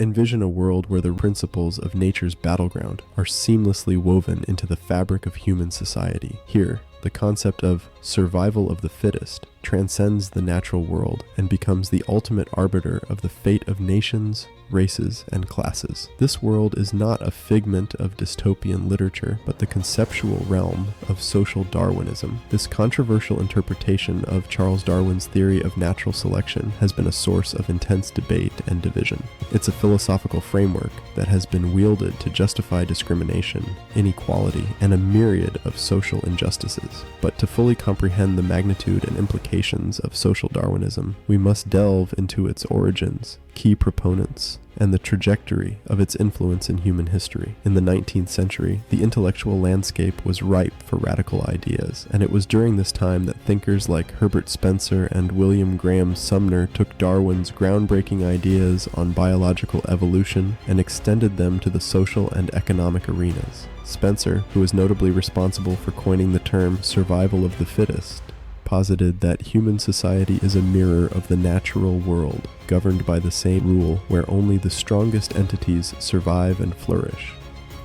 Envision a world where the principles of nature's battleground are seamlessly woven into the fabric of human society. Here, the concept of survival of the fittest transcends the natural world and becomes the ultimate arbiter of the fate of nations, races, and classes. This world is not a figment of dystopian literature, but the conceptual realm of social Darwinism. This controversial interpretation of Charles Darwin's theory of natural selection has been a source of intense debate and division. It's a philosophical framework that has been wielded to justify discrimination, inequality, and a myriad of social injustices. But to fully comprehend the magnitude and implications of social Darwinism, we must delve into its origins, key proponents, and the trajectory of its influence in human history. In the 19th century, the intellectual landscape was ripe for radical ideas, and it was during this time that thinkers like Herbert Spencer and William Graham Sumner took Darwin's groundbreaking ideas on biological evolution and extended them to the social and economic arenas. Spencer, who is notably responsible for coining the term survival of the fittest, posited that human society is a mirror of the natural world, governed by the same rule where only the strongest entities survive and flourish.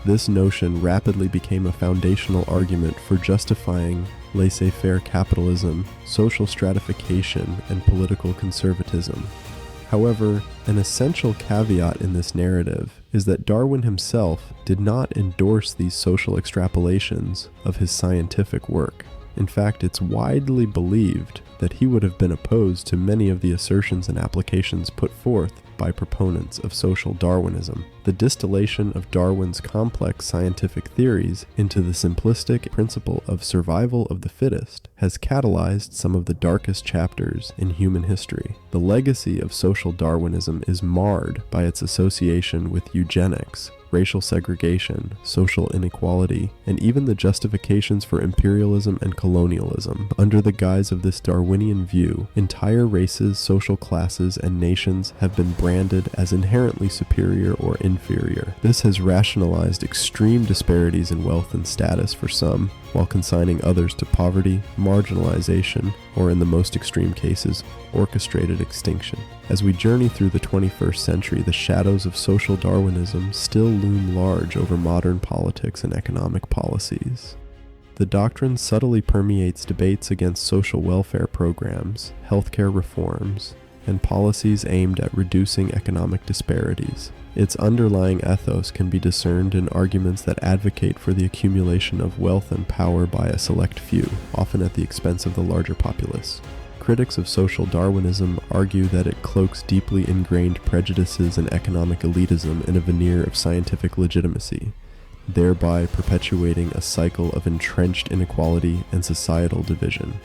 This notion rapidly became a foundational argument for justifying laissez-faire capitalism, social stratification, and political conservatism. However, an essential caveat in this narrative is that Darwin himself did not endorse these social extrapolations of his scientific work. In fact, it's widely believed that he would have been opposed to many of the assertions and applications put forth by proponents of social Darwinism. The distillation of Darwin's complex scientific theories into the simplistic principle of survival of the fittest has catalyzed some of the darkest chapters in human history. The legacy of social Darwinism is marred by its association with eugenics, racial segregation, social inequality, and even the justifications for imperialism and colonialism. Under the guise of this Darwinian view, entire races, social classes, and nations have been branded as inherently superior or inferior. This has rationalized extreme disparities in wealth and status for some, while consigning others to poverty, marginalization, or in the most extreme cases, orchestrated extinction. As we journey through the 21st century, the shadows of social Darwinism still loom large over modern politics and economic policies. The doctrine subtly permeates debates against social welfare programs, healthcare reforms, and policies aimed at reducing economic disparities. Its underlying ethos can be discerned in arguments that advocate for the accumulation of wealth and power by a select few, often at the expense of the larger populace. Critics of social Darwinism argue that it cloaks deeply ingrained prejudices and economic elitism in a veneer of scientific legitimacy, thereby perpetuating a cycle of entrenched inequality and societal division.